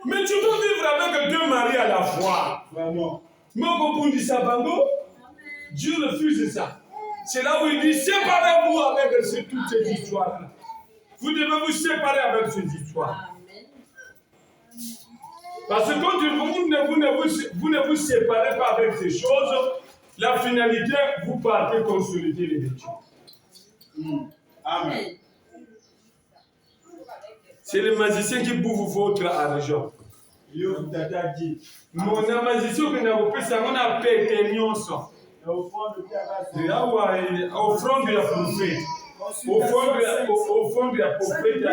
Mais tu peux vivre avec deux maris à la fois. Vraiment. Dieu refuse ça. C'est là où il dit séparez-vous avec toutes ces histoires-là. Vous devez vous séparer avec ces histoires. Parce que quand vous ne vous séparez pas avec ces choses, la finalité, vous partez consolider les vêtements. Amen. C'est les magiciens qui bouffent votre argent. Mon magicien qui n'a pas ça, on a pété nyonso. Offrande ya prophète. Offrande ya prophète.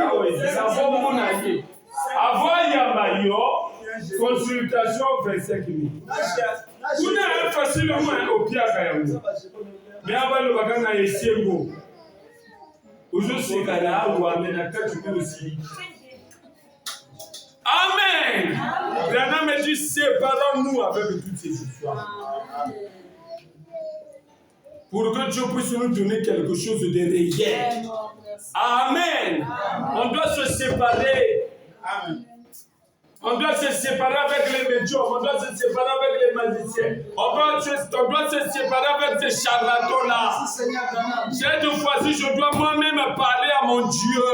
Avant Yamayo, consultation 25 000. Vous n'avez facilement au pied à Kayamou. Mais avant le bagage à Yessiengo. Aujourd'hui, c'est Kala ou Amenaka, tu peux aussi. Amen. Branham me dit séparons-nous avec toutes ces histoires. Pour que Dieu puisse nous donner quelque chose de réel. Amen. On doit se séparer. Amen. On doit se séparer avec les médiums, on doit se séparer avec les magiciens, on doit se séparer avec ces charlatans-là. Cette fois-ci, je dois moi-même parler à mon Dieu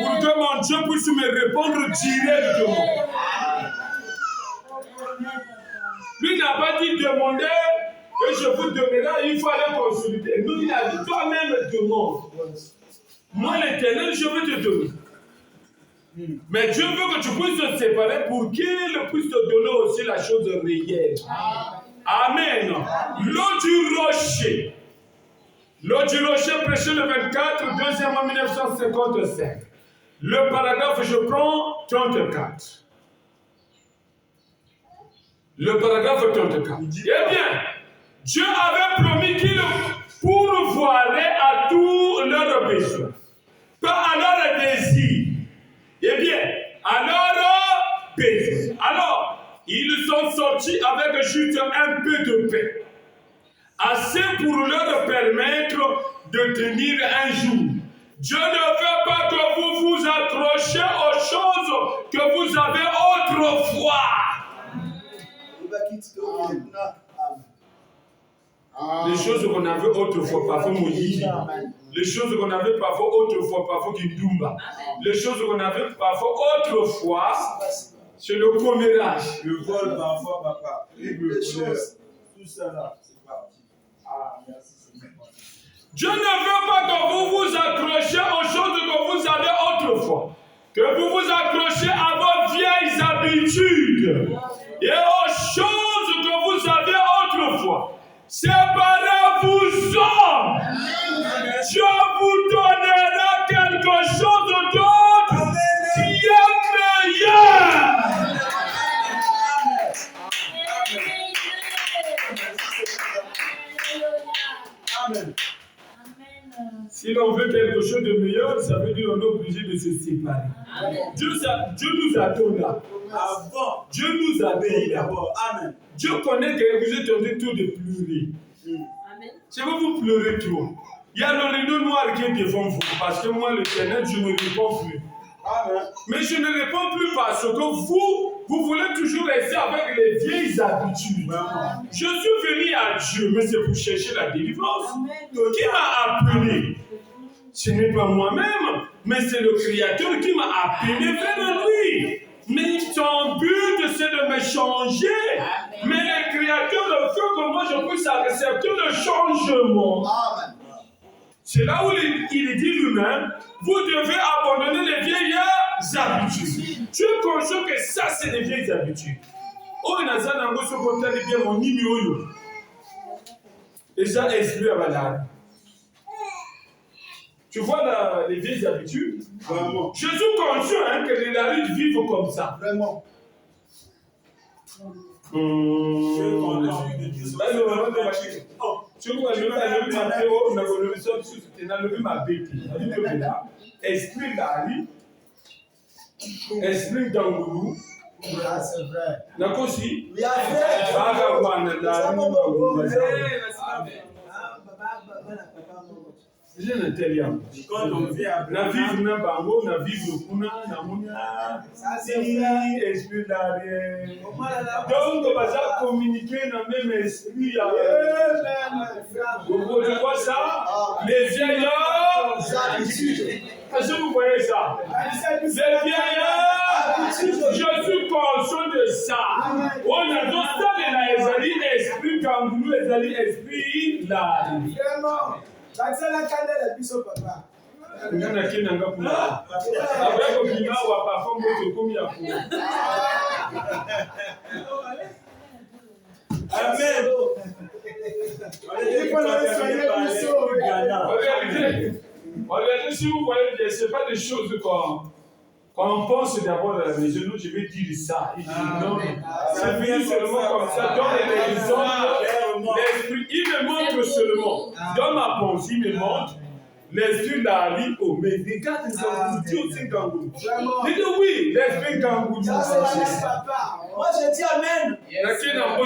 pour que mon Dieu puisse me répondre directement. Lui n'a pas dit demander et je vous donnerai, il faut aller consulter. Nous, il a dit toi-même demande. Moi, l'Éternel, je veux te donner. Mais Dieu veut que tu puisses te séparer pour qu'il puisse te donner aussi la chose réelle. Amen. L'eau du rocher. L'eau du rocher, prêché le 24, 2e 1955. Le paragraphe, je prends 34. Le paragraphe 34. Eh bien, Dieu avait promis qu'il pourvoirait à tous leurs besoins, pas à leurs désirs. Eh bien, alors, paix. Alors, ils sont sortis avec juste un peu de paix. Assez pour leur permettre de tenir un jour. Dieu ne veut pas que vous vous accrochiez aux choses que vous avez autrefois. Les choses qu'on avait autrefois, parfois Moïse. Les choses qu'on avait parfois autrefois, parfois Kindumba. Les choses qu'on avait parfois autrefois, c'est le commérage. Le vol parfois, papa. Les choses, tout ça là, c'est parti. Ah, merci Seigneur. Dieu ne veut pas que vous vous accrochiez aux choses que vous avez autrefois. Que vous vous accrochiez à vos vieilles habitudes et aux choses que vous avez autrefois. Séparez-vous-en. Dieu vous donnera quelque chose d'autre qui est meilleur. Amen. Si l'on veut quelque chose de meilleur, ça veut dire qu'on est obligé de se séparer. Dieu nous attend là. Avant. Dieu nous attend là. Amen. Dieu connaît que vous êtes en train de pleurer. Amen. C'est que vous pleurez trop. Il y a le rideau noir qui est devant vous. Parce que moi, l'Éternel, je ne réponds plus. Amen. Mais je ne réponds plus parce que vous voulez toujours rester avec les vieilles habitudes. Amen. Je suis venu à Dieu, mais c'est pour chercher la délivrance. Qui m'a appelé? Ce n'est pas moi-même, mais c'est le Créateur qui m'a appelé vers lui. Mais son but, c'est de me changer. Amen. Mais le Créateur veut que moi je puisse accepter le changement. Amen. C'est là où il dit lui-même, vous devez abandonner les vieilles habitudes. Tu es conscient que ça, c'est les vieilles habitudes. Oh, il y a ça dans votre côté, bien mon numéro. Et ça, esprit à valable. Tu vois les vieilles habitudes? Vraiment. Je suis conscient que les adultes vivent comme ça. Vraiment. Esprit d'Angoulou. C'est vrai. Nakosi. Oui, Je n'étais rien. Quand on vient Na vivre na bango, na vivre kuna, na muna. Si esprit d'arrière. Donc, on va communiquer dans le même esprit. Vous voyez ça? Les vieillards. Est-ce que vous voyez ça? Les vieillards. Je suis conscient de ça. On a donc ça de la esprit kangoulou, esprit là. C'est la candelle et puis son papa. Ngana kina ngapula. Abako bima wa perform moto komi ya ko. Amen. Regardez, si vous voyez, ce n'est pas des choses quand on pense d'abord à la maison, nous, je vais dire ça. Il dit non, ça vient seulement comme ça. Dans l'exemple, l'esprit, il me montre seulement. Dans ma pensée, il me montre. L'esprit d'Ali, oh, mais regarde, Kangoulou, Dieu aussi Kangoulou. Il dit oui, l'esprit Kangoulou. Ça, c'est la papa. Moi, je dis Amen. L'esprit l'esprit Kangoulou,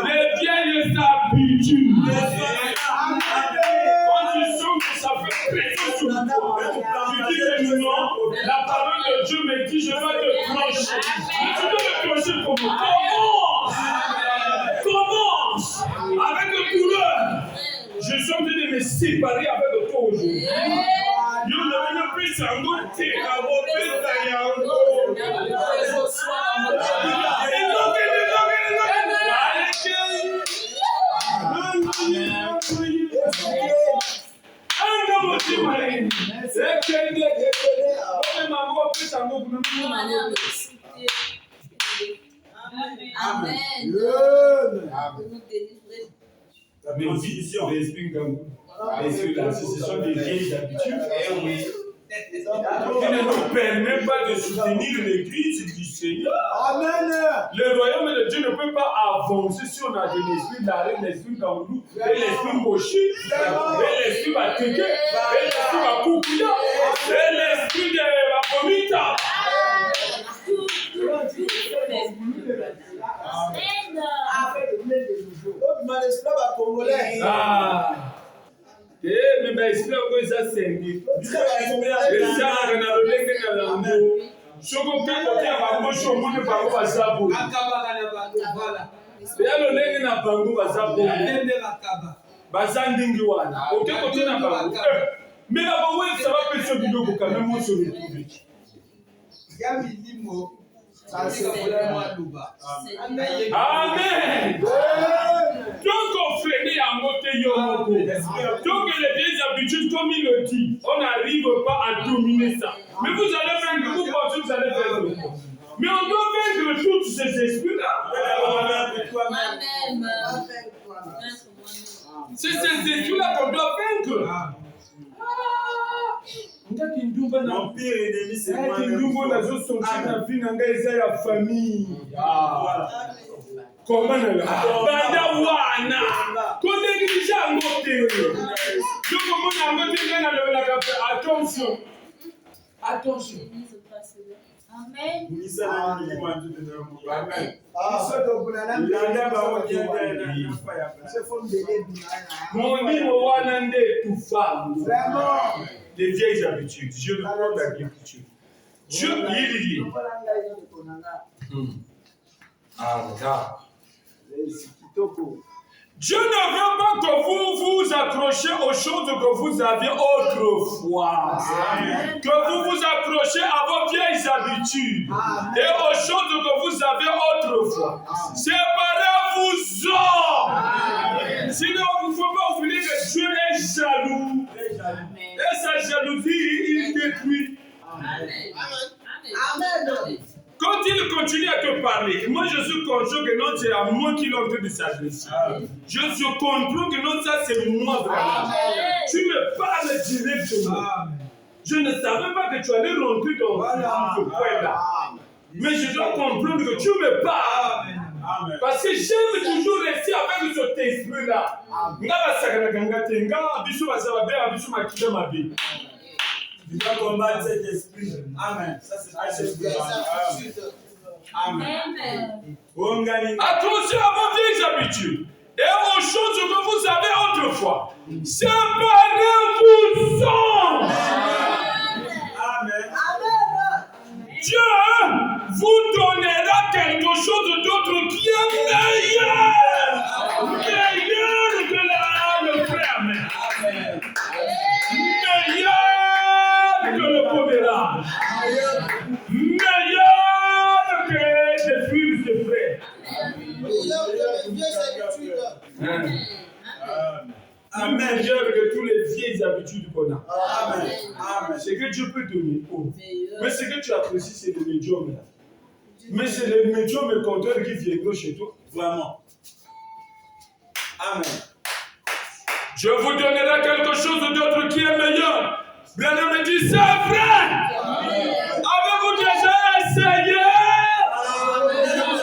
les vieilles habitudes. Quand tu sens que ça fait pression sur toi, tu dis que non, la parole de Dieu me dit, je vais te trancher. Mais tu dois me trancher comment? Commence avec le douleur. Je suis en train de me séparer avec toi aujourd'hui. Je ne plus s'engoter à vos Mais aussi, l'esprit ce sont des vieilles habitudes. Qui ne nous permet pas de soutenir l'église du Seigneur. Amen. Le royaume de Dieu ne peut pas avancer si on a de l'esprit d'arrêt, l'esprit d'Angoulou, et l'esprit Moshi, et l'esprit Bateke, et l'esprit Bakoukuya, et l'esprit de Bakomita. Ah! Mais l'esprit ça c'est dit. Le sang na lolenge na lambo. Soko keko kia bango shomune bango bazabo. Ya lolenge na bango bazabo. Bazandingi wana. Okeko tena bango. Mais la bango ça va peser bidoko quand même on se retrouve. Amen. Donc on freine à monter Yomoko. Donc les vieilles habitudes, comme il le dit, on n'arrive pas à dominer ça. Mais vous allez vaincre, vous pensez que vous allez vaincre. Mais on doit vaincre tous ces esprits-là. C'est ces esprits-là qu'on doit vaincre. Mon pire ennemi, c'est moi-même. Comment Banda wana. Attention. Attention. Amen. Mon livre wana nde tufamu. Des vieilles habitudes. Je le prends d'agriculture. Dieu, il dit. Dieu ne veut pas que vous vous accrochez aux choses que vous aviez autrefois. Amen. Que vous vous accrochez à vos vieilles habitudes. Amen. Et aux choses que vous avez autrefois. Séparez-vous-en. Sinon, il ne faut pas oublier que Dieu est jaloux. Amen. Et sa jalousie, il détruit. Amen. Amen. Quand il continue à te parler, moi je suis conscient que non, c'est à moi qui l'ai en train de s'adresser. Je suis comprends que non, ça c'est moi vraiment. Tu me parles directement. Je ne savais pas que tu allais rentrer dans ce point-là. Mais je dois comprendre que tu me parles. Parce que j'aime toujours rester avec cet esprit-là. Tu dois combattre cet esprit. Amen. Ça, c'est l'esprit. Amen. Attention à vos vieilles habitudes et aux choses que vous avez autrefois. Séparez-vous en. Amen. Dieu vous donnera quelque chose d'autre qui est meilleur. Meilleur que le frère. Amen. Meilleur que le commérage. Meilleur que les fruits de ses frères. Amen. Meilleur que toutes les vieilles habitudes qu'on a. Amen. Amen. C'est que Dieu peut donner. Oh. Mais ce que tu apprécies, c'est le médium. Là. Mais c'est le médium et compteur qui viendront chez toi. Vraiment. Amen. Je vous donnerai quelque chose d'autre qui est meilleur. Branham me dit, c'est vrai. Avez-vous déjà essayé?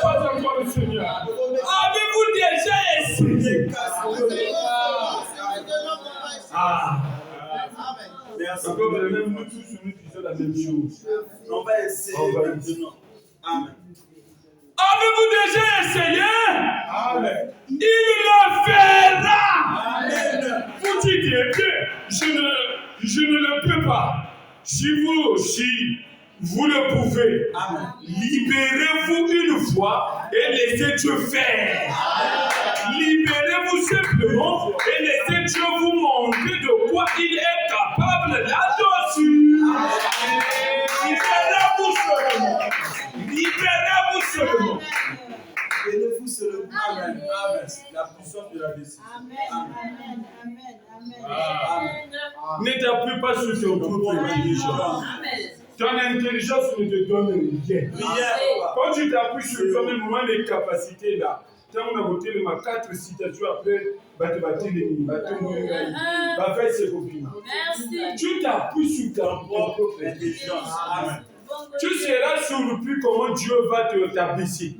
Pas encore le Seigneur. Avez-vous déjà essayé? Merci. Encore même nous tous, nous disons la même chose. On va essayer maintenant. Amen. Avez-vous déjà essayé? Amen. Il le fera. Amen. Vous dites, eh bien, je ne le peux pas. Si vous aussi, vous le pouvez. Amen. Libérez-vous une fois et laissez Dieu faire. Libérez-vous simplement et laissez Dieu vous montrer de quoi il est capable là-dessus. Libérez-vous seulement. Libérez-vous seulement. Libérez-vous seulement. Amen. Amen. La puissance de la décision. Amen. Ne t'appuie pas sur ton propre intelligence. Ton intelligence ne te donne rien. Quand tu t'appuies sur toi-même, moment de capacité là, quand on a voté les 4 citations après, va te battre les va faire ses copines. Tu t'appuies sur ta propre intelligence. Amen. Tu seras surpris comment Dieu va te t'abaisser.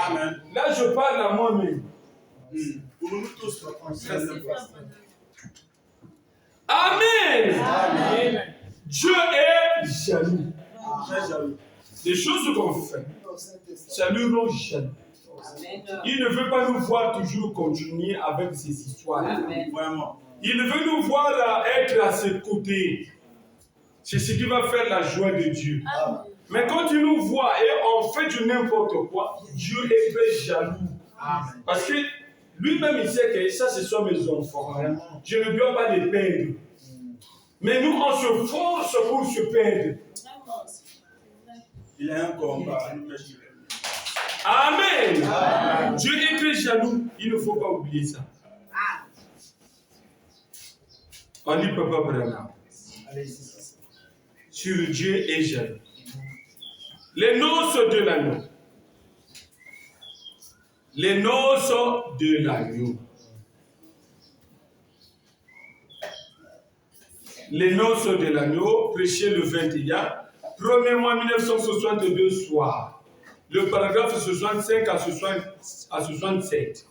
Amen. Là, je parle à moi-même. Pour nous tous, très important. Amen. Amen. Dieu est jaloux. Très jaloux. Les choses qu'on fait, ça lui rend jaloux. Il ne veut pas nous voir toujours continuer avec ces histoires. Vraiment. Il veut nous voir être à ses côtés. C'est ce qui va faire la joie de Dieu. Amen. Mais quand il nous voit et on fait du n'importe quoi, Dieu est très jaloux. Amen. Parce que lui-même, il sait que ça, ce sont mes enfants. Je ne dois pas les perdre. Mais nous, on se force pour se perdre. Il a un combat. Amen. Amen. Dieu est très jaloux. Il ne faut pas oublier ça. On dit Papa Branham. Sur Dieu est jaloux. Les noces de l'agneau. Les noces de l'agneau. Les noces de l'agneau, prêché le 21, 1er mois 1962 soir. Le paragraphe 65 à 67.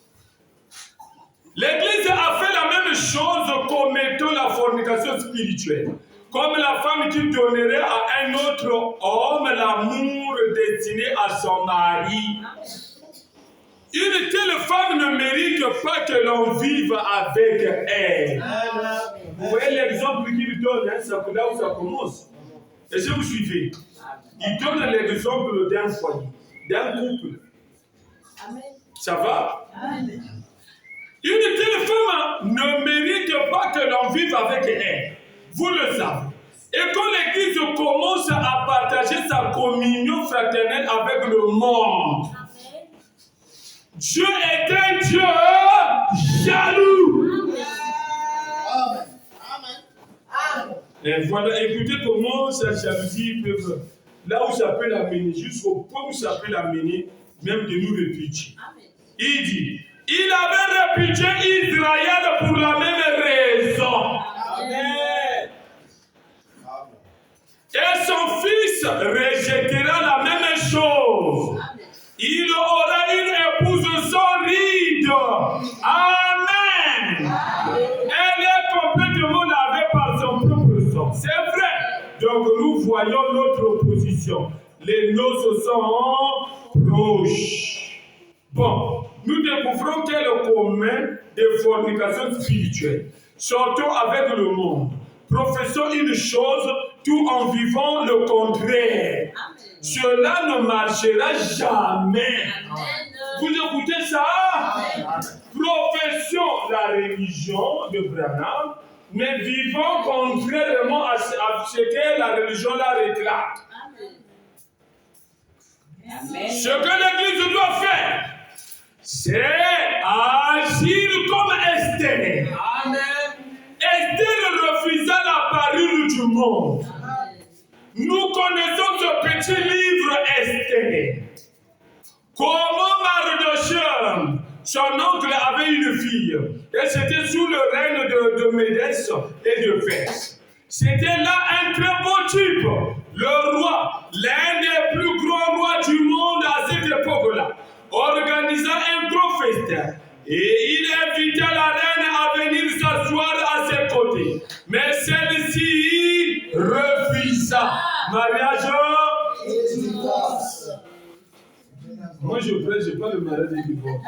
L'Église a fait la même chose commettant la fornication spirituelle. Comme la femme qui donnerait à un autre homme l'amour destiné à son mari. Une telle femme ne mérite pas que l'on vive avec elle. Vous voyez l'exemple qu'il donne, hein, c'est là où ça commence. Est-ce que vous suivez? Il donne l'exemple d'un foyer, d'un couple. Amen. Ça va? Amen. Une telle femme ne mérite pas que l'on vive avec elle. Vous le savez. Et quand l'Église commence à partager sa communion fraternelle avec le monde, Dieu est un Dieu jaloux. Et voilà, écoutez comment sa jalousie peut, là où ça peut l'amener, jusqu'au point où ça peut l'amener, même de nous répudier. Il dit, il avait répudié Israël pour la même raison. Amen. Et son fils rejettera la même chose. Il aura une épouse sans ride. Amen. Elle est complètement lavée par son propre sang. C'est vrai. Donc nous voyons notre opposition. les noces sont proches. Bon, nous découvrons quel est le commun des fornications spirituelles. Sortons avec le monde. Professons une chose tout en vivant le contraire. Amen. Cela ne marchera jamais. Amen. Vous écoutez ça? Amen. Professons la religion de Branham, mais vivons contrairement à ce que la religion la réclame. Amen. Ce que l'Église doit faire, c'est agir comme Esther. Amen. Esther refusa la parure du monde. Amen. Nous connaissons ce petit livre Esther. Comment Mardochée, son oncle avait une fille, et c'était sous le règne de Médès et de Perse. C'était là un très beau type, le roi, l'un des plus grands rois du monde à cette époque-là, organisa un gros festin. Et il invita la reine à venir s'asseoir à ses côtés. Mais celle-ci refusa. Mariage et divorce. Moi je prêche, je parle de mariage et divorce.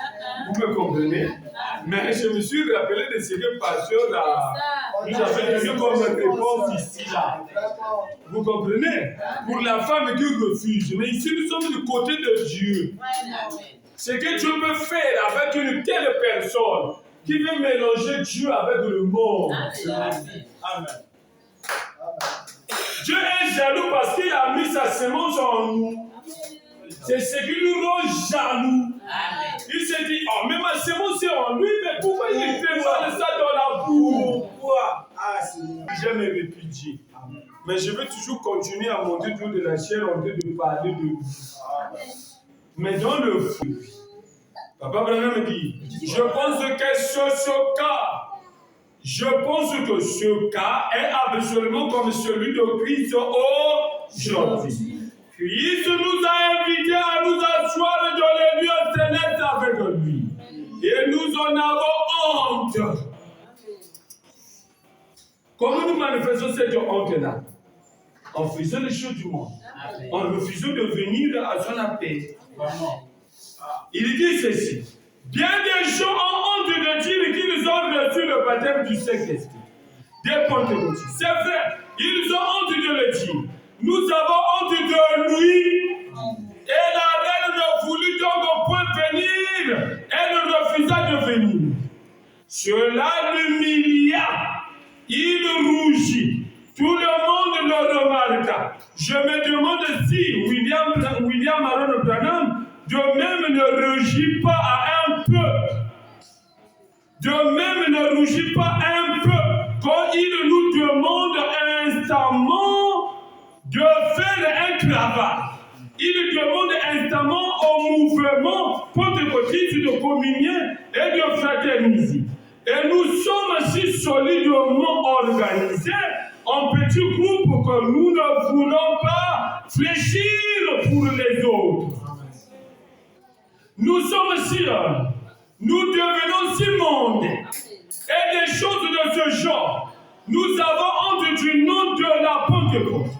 Vous me comprenez? Mais je me suis rappelé de ce que pasteur nous avait donné comme réponse ici là. Vous comprenez? Pour la femme qui refuse. Mais ici nous sommes du côté de Dieu. Ce que Dieu peut faire avec une telle personne qui veut mélanger Dieu avec le monde. Amen. Dieu est jaloux parce qu'il a mis sa semence en nous. C'est ce qui nous rend jaloux. Amen. Il s'est dit, oh, mais ma semence est en lui, mais pourquoi il fait mal ça dans la boue? Pourquoi? Je me répudie. Mais je vais toujours continuer à monter autour de la chair en train de parler de lui. Mais dans le fruit, Papa Branham me dit, je pense que ce cas est absolument comme celui de Christ aujourd'hui. Christ nous a invités à nous asseoir dans les lieux célestes avec lui. Et nous en avons honte. Comment nous manifestons cette honte-là? En faisant les choses du monde. En refusant de venir à son appel. Il dit ceci. Bien des gens ont honte de dire qu'ils ont reçu le baptême du Saint-Esprit. Des Pentecôtistes. C'est vrai, ils ont honte de le dire. Nous avons honte de lui. Et la reine ne voulut donc point venir. Elle refusa de venir. Cela l'humilia. Il rougit. Tout le monde le remarqua. Je me demande si William Aaron Branham de même ne rougit pas un peu. De même ne rougit pas un peu quand il nous demande instamment de faire un travail. Il demande instamment au mouvement pentecôtiste de communier et de fraterniser. Et nous sommes si solidement organisés en petits groupes que nous ne voulons pas fléchir pour les autres. Nous sommes si nous devenons si mondes et des choses de ce genre. Nous avons honte du nom de la Pentecôte.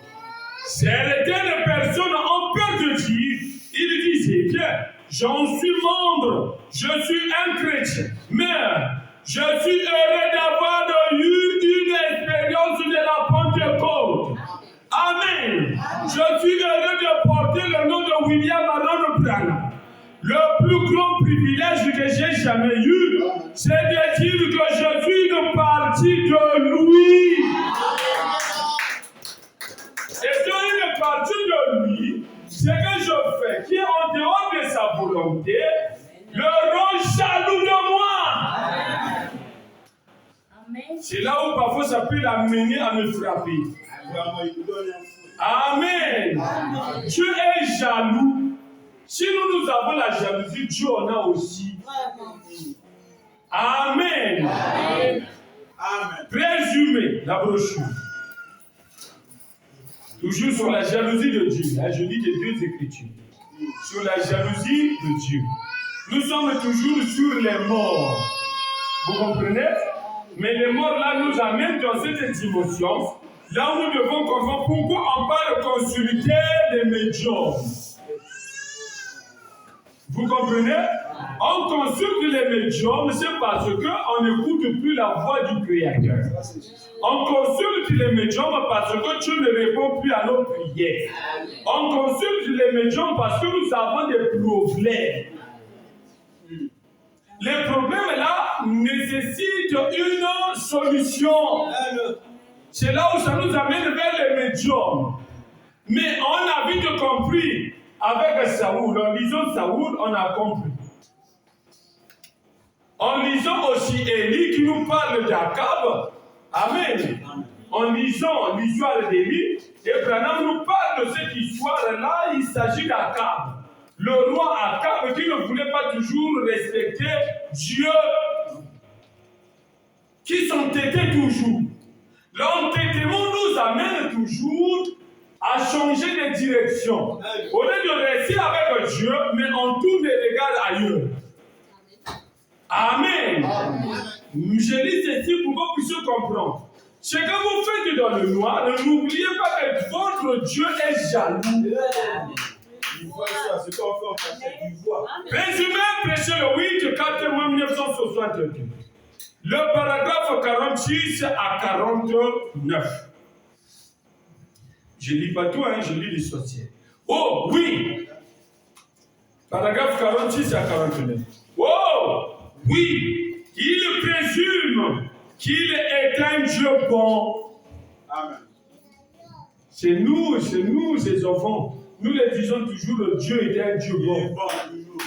Certaines personnes ont peur de dire, ils disent, bien, j'en suis membre, je suis un chrétien, mais je suis heureux d'avoir eu une expérience de la Pentecôte. Amen. Je suis heureux de porter le nom de William Aaron Branham. Le plus grand privilège que j'ai jamais eu, c'est de dire que je suis une partie de lui. Et dans une partie de lui, ce que je fais, qui est en dehors de sa volonté, le rend jaloux de moi. Amen. C'est là où parfois ça peut l'amener à me frapper. Amen. Amen. Dieu est jaloux. Si nous avons la jalousie, Dieu en a aussi. Amen. Amen. Amen. Présumé la brochure. Toujours sur la jalousie de Dieu. Là, je lis les deux Écritures. Sur la jalousie de Dieu. Nous sommes toujours sur les morts. Vous comprenez? Mais les morts là nous amènent dans cette dimension Là où nous devons comprendre pourquoi on parle de consulter les médiums. Vous comprenez? On consulte les médiums, c'est parce qu'on n'écoute plus la voix du Créateur. On consulte les médiums parce que Dieu ne répond plus à nos prières. On consulte les médiums parce que nous avons des problèmes. Les problèmes là nécessitent une solution. C'est là où ça nous amène vers les médiums. Mais on a vite compris avec Saoul. En lisant Saoul, on a compris. En lisant aussi Élie qui nous parle d'Akab. Amen. En lisant l'histoire d'Élie, et Branham nous parle de cette histoire-là, il s'agit d'Akab. Le roi Akab qui ne voulait pas toujours respecter Dieu, qui s'entêtait toujours. L'entêtement nous amène toujours à changer de direction. Au lieu de rester avec Dieu, mais on tourne les regards ailleurs. Amen. Je lis ceci pour que vous puissiez comprendre. Ce que vous faites dans le noir, n'oubliez pas que votre Dieu est jaloux. Il voit ça, c'est qu'on fait en français, il voit. Résumé, prêché le 8, 4 mois 1962. Le paragraphe 46 à 49. Je ne lis pas tout, je lis l'essentiel. Oh, oui! Paragraphe 46 à 49. Oh, oui! Il présume qu'il est un Dieu bon. Amen. C'est nous, ses enfants. Nous le disons toujours, le Dieu est un Dieu bon.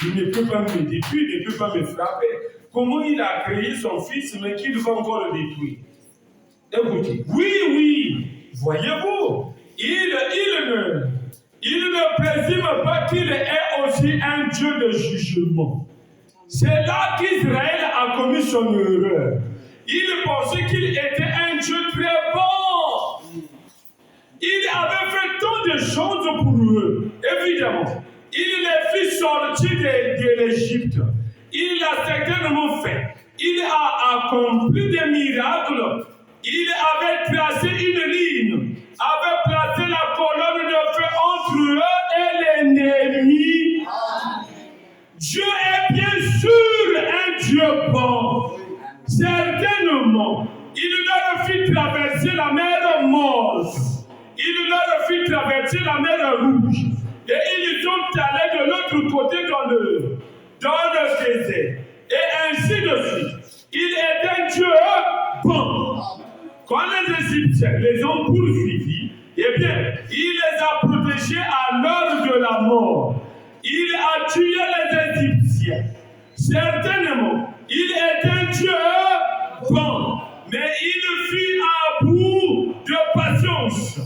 Il ne peut pas me détruire, il ne peut pas me frapper. Comment il a créé son fils, mais qu'il va encore le détruire? Écoutez, oui, voyez-vous, il ne présume pas qu'il est aussi un Dieu de jugement. C'est là qu'Israël a commis son erreur. Il pensait qu'il était un Dieu très bon. Il avait fait tant de choses pour eux. Évidemment, il les fit sortir de l'Égypte. Il l'a certainement fait. Il a accompli des miracles. Il avait tracé une ligne, avait placé la colonne de feu entre eux et l'ennemi. Dieu est bien sûr un Dieu bon. Certainement, il leur fit traverser la mer morte. Il leur fit traverser la mer rouge. Et ils sont allés de l'autre côté dans le désert. Et ainsi de suite. Il est un Dieu bon. Quand les Égyptiens les ont poursuivis, eh bien, il les a protégés à l'heure de la mort. Il a tué les Égyptiens. Certainement, il est un Dieu bon, mais il fut à bout de patience.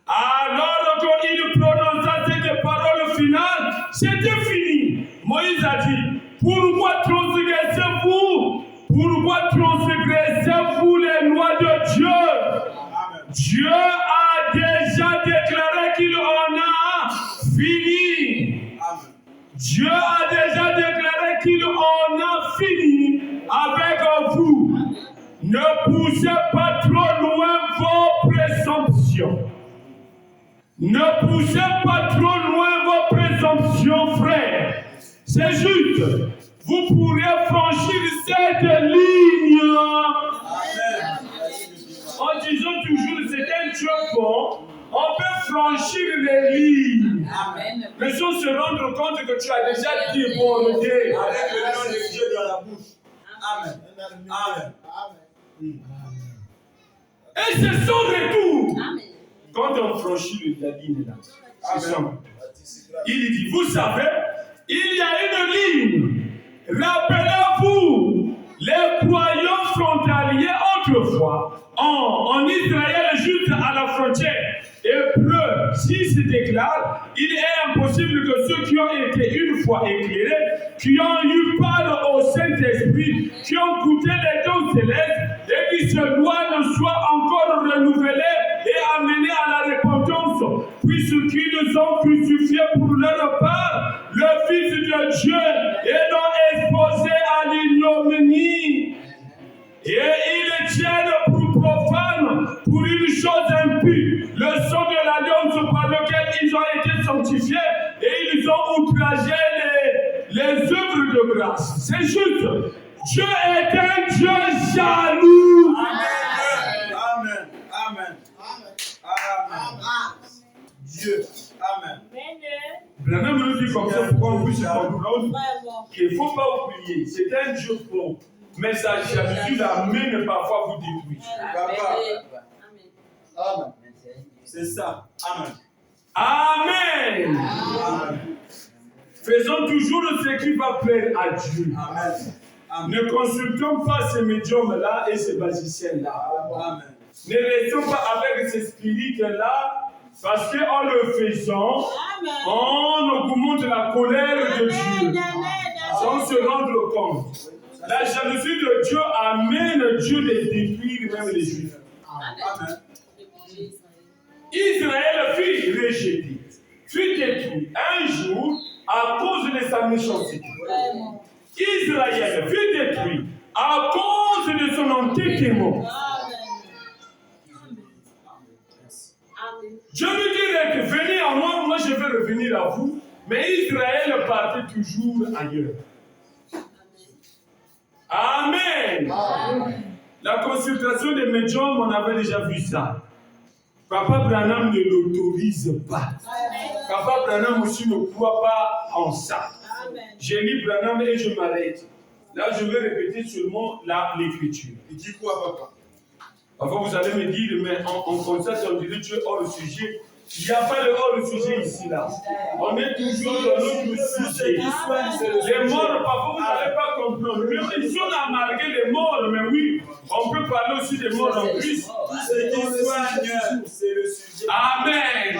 Alors qu'il prononça cette parole finale, c'était fini. Moïse a dit, pourquoi transgressez-vous? Pourquoi transgressez-vous les lois de Dieu? Amen. Dieu a déjà déclaré qu'il en a fini. Amen. Dieu a déjà déclaré qu'il en a fini avec vous. Amen. Ne poussez pas trop loin vos présomptions. Ne poussez pas trop loin vos présomptions, frères. C'est juste. Vous pourrez franchir cette ligne. Amen. En disant toujours, c'est un Dieu bon, on peut franchir les lignes. Amen. Mais sans se rendre compte que tu as déjà débordé. Avec le nom de Dieu dans la bouche. Amen. Amen. Amen. Et c'est son retour. Amen. Quand on franchit la ligne là, c'est simple. Il dit, vous savez, il y a une ligne. Rappelez-vous, les croyants frontaliers autrefois, en Israël, juste à la frontière, Hébreux 6 déclare, il est impossible que ceux qui ont été une fois éclairés, qui ont eu part au Saint-Esprit, qui ont goûté les dons célestes et qui se doivent soient encore renouvelés et amenés à la repentance, puisqu'ils ont crucifié pour leur part le Fils de Dieu et l'ont exposé à l'ignominie. Et ils tiennent pour profane, pour une chose sanctifiés et ils ont outragé les œuvres de grâce. C'est juste. Dieu est un Dieu jaloux. Amen. Amen. Amen. Dieu. Amen. Branham nous dit comme ça pourquoi on puisse comprendre qu'il ne faut pas oublier. C'est un Dieu bon. Mais sa jalousie l'amène parfois à vous détruire. Papa. Amen. C'est ça. Amen. Amen. Amen. Faisons toujours ce qui va plaire à Dieu. Amen. Amen. Ne consultons pas ces médiums-là et ces magiciens-là. Amen. Ne restons pas avec ces spirites-là parce qu'en le faisant, on augmente la colère de Dieu sans se rendre compte. La jalousie de Dieu amène Dieu de détruire même les Juifs. Amen. Israël fut rejeté, fut détruit un jour à cause de sa méchanceté. Israël fut détruit à cause de son entêtement. Dieu lui dirait que venez à moi, moi je vais revenir à vous, mais Israël partait toujours ailleurs. Amen. Amen. La consultation des médiums, on avait déjà vu ça. Papa Branham ne l'autorise pas. Papa Branham aussi ne croit pas en ça. Je lis Branham et je m'arrête. Là, je vais répéter seulement l'écriture. Il dit quoi, papa? Parfois, vous allez me dire, mais on constate, on dirait tu es hors le sujet. Il n'y a pas de hors le sujet ici, là. On est toujours dans notre sujet. Les morts, parfois, vous n'allez pas comprendre. Mais si on a marqué les morts, mais oui, on peut parler aussi des morts en Christ. Ce qui soigne, c'est le sujet. Amen.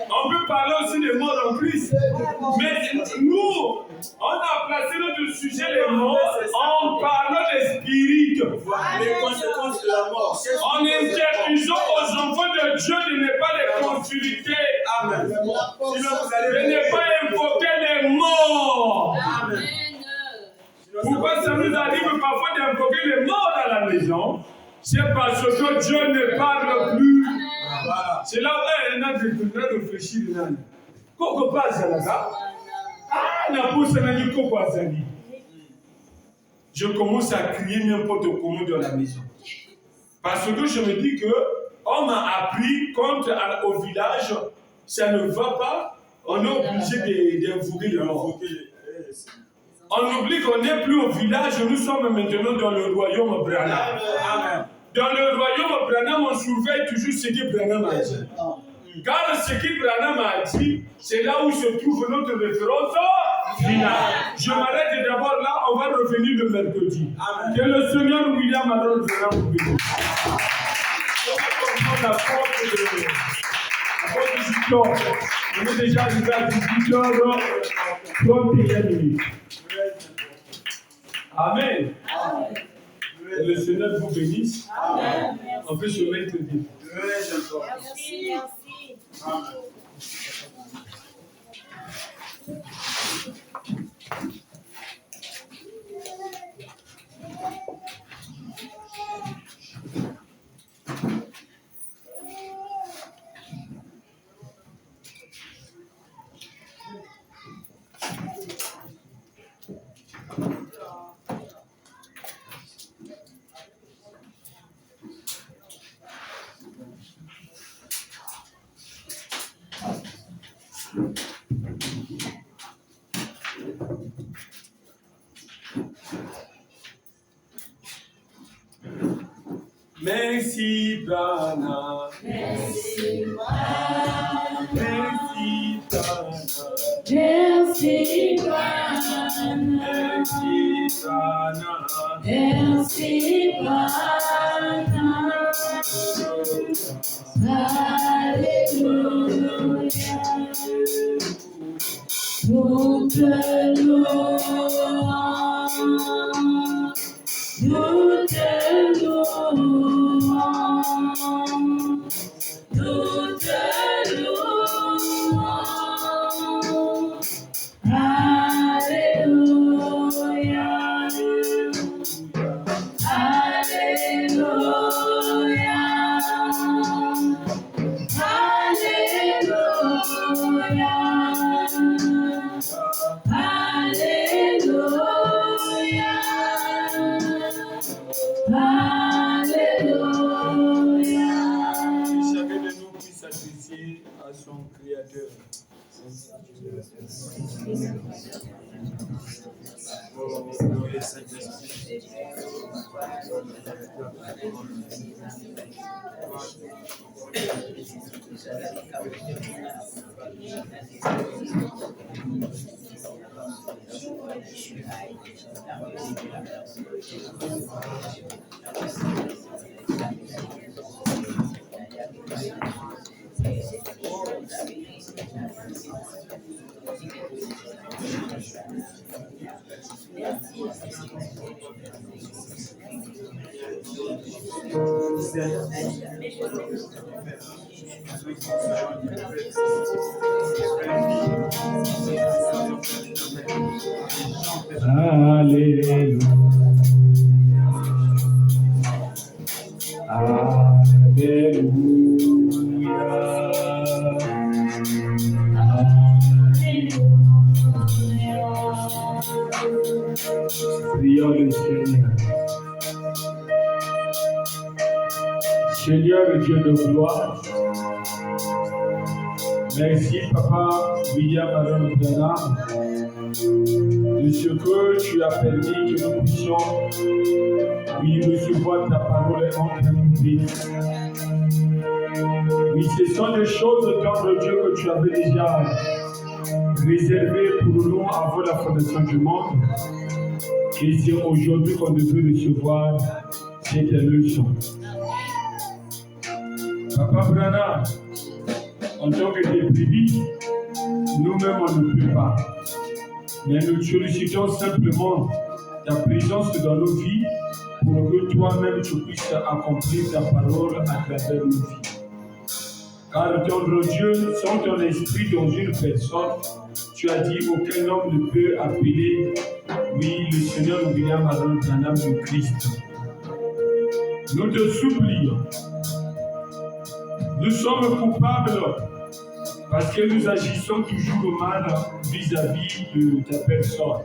On peut parler aussi des morts en Christ. Mais nous, on a placé notre sujet les morts en parlant des spirites. Les conséquences de la mort. En interdisant aux enfants de Dieu de ne pas les consulter. Amen. Sinon, vous De allez ne pas invoquer les morts. Amen. Pourquoi ça nous arrive parfois d'invoquer les morts dans la maison? C'est parce que Dieu ne parle plus. Voilà. C'est là où on a réfléchi. Pourquoi pas ça là? Ah, n'a pas ça n'a dit pourquoi ça dit. Je commence à crier n'importe comment dans la maison. Parce que je me dis que on m'a appris au village, ça ne va pas, on est obligé d'invoquer les morts. On oublie qu'on n'est plus au village, nous sommes maintenant dans le royaume Branham. Amen. Dans le royaume Branham, on surveille toujours ce que Branham a dit. Car ce que Branham a dit, c'est là où se trouve notre référence finale. Je m'arrête d'abord là, on va revenir le mercredi. Amen. Que le Seigneur William Aaron Branham vous bénisse. On va comprendre la porte du Victor. On est déjà arrivé à 18h31. Amen. Amen. Que le Seigneur vous bénisse. Amen. On peut se mettre debout. Merci, merci. Amen. Merci, Branham. Merci, Branham. Merci, Branham. Merci, Branham. Merci, Branham. Merci, Branham. Alléluia. Nous te louons. Nous te louons. Nous te louons. Alléluia. Alléluia. Prions le Seigneur. Seigneur Dieu de gloire, merci Papa William Aaron Branham de ce que tu as permis que nous puissions recevoir ta parole en qualité. Oui, ce sont des choses, tendre Dieu, que tu avais déjà réservées pour nous avant la fondation du monde. Et c'est aujourd'hui qu'on devait recevoir cette leçon. Papa Branham, en tant que déprimés, nous-mêmes on ne peut pas. Mais nous sollicitons simplement ta présence dans nos vies pour que toi-même tu puisses accomplir ta parole à travers nos vies. Car ton Dieu, sans ton esprit dans une personne, tu as dit aucun homme ne peut appeler, oui, le Seigneur William Aaron Branham du Christ. Nous te supplions. Nous sommes coupables parce que nous agissons toujours mal vis-à-vis de ta personne.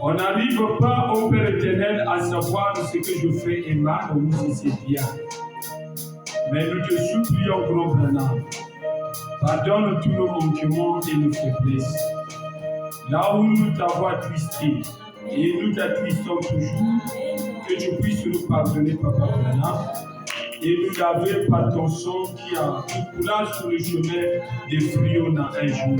On n'arrive pas au Père éternel à savoir ce que je fais est mal ou si c'est bien. Mais nous te supplions, grand Branham, pardonne tous nos manquements et nos faiblesses. Là où nous t'avons attristé et nous t'attristons toujours, que tu puisses nous pardonner, Papa Branham, et nous laver par ton sang qui coula sur le chemin des Friona un jour.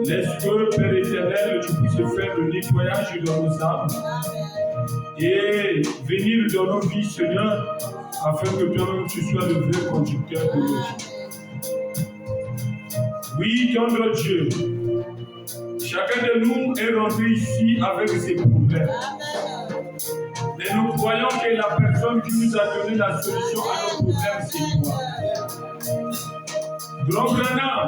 Laisse que, Père éternel, tu puisses faire le nettoyage dans nos âmes et venir dans nos vies, Seigneur, afin que toi-même tu sois le vrai conducteur de nos vies. Oui, tendre Dieu, chacun de nous est rentré ici avec ses problèmes. Mais nous croyons que la personne qui nous a donné la solution à nos problèmes, c'est toi. Grand Branham,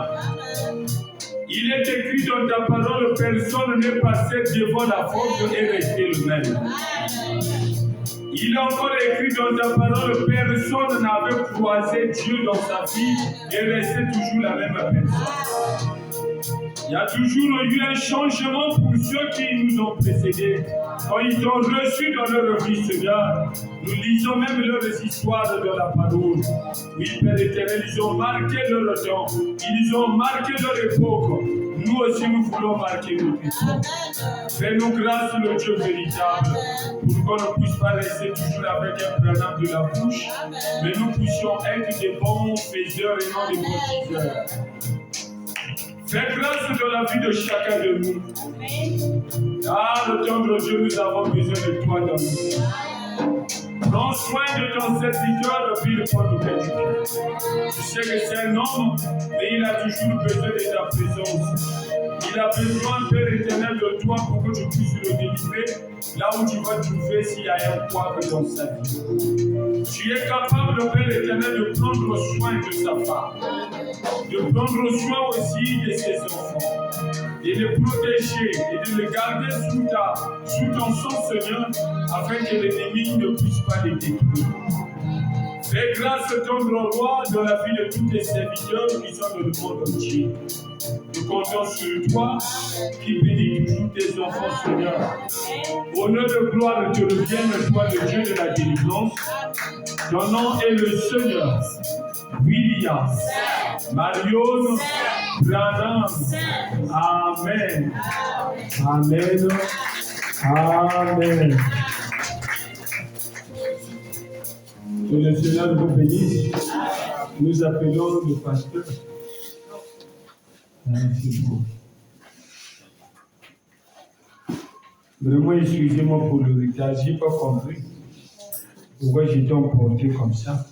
il est écrit dans ta parole, personne n'est passé devant la forge et resté le même. Il est encore écrit dans ta parole, personne n'avait croisé Dieu dans sa vie et resté toujours la même personne. Il y a toujours eu un changement pour ceux qui nous ont précédés. Quand ils ont reçu dans leur vie, Seigneur, nous lisons même leurs histoires dans la parole. Oui, Père éternel, ils ont marqué leur temps, ils ont marqué leur époque. Nous aussi, nous voulons marquer notre époque. Fais-nous grâce, le Dieu véritable, pour qu'on ne puisse pas rester toujours avec un Branham de la bouche, mais nous puissions être des bons faiseurs et non des bons diseurs. Fais grâce dans la vie de chacun de nous. Ah, le tendre Dieu, nous avons besoin de toi dans nos vies. Prends soin de ton serviteur depuis le point de vue. Tu sais que c'est un homme, mais il a toujours besoin de ta présence. Il a besoin, Père éternel, de toi pour que tu puisses le délivrer là où tu vas trouver s'il y a un poids dans sa vie. Tu es capable, Père éternel, de prendre soin de sa femme, de prendre soin aussi de ses enfants, et de protéger et de les garder sous ton sang, Seigneur, afin que l'ennemi ne puisse pas les détruire. Fais grâce, tendre roi, dans la vie de tous tes serviteurs qui sont dans le monde entier. Nous comptons sur toi, qui bénis toujours tes enfants, Seigneur. Honneur et gloire te reviennent, toi, le Dieu de la délivrance. Ton nom est le Seigneur. William, Marion, Branham. Amen. Amen. Amen. Que le Seigneur vous bénisse. Nous appelons le pasteur. C'est beau. Vraiment, excusez-moi pour le retard, je n'ai pas compris pourquoi j'étais emporté comme ça.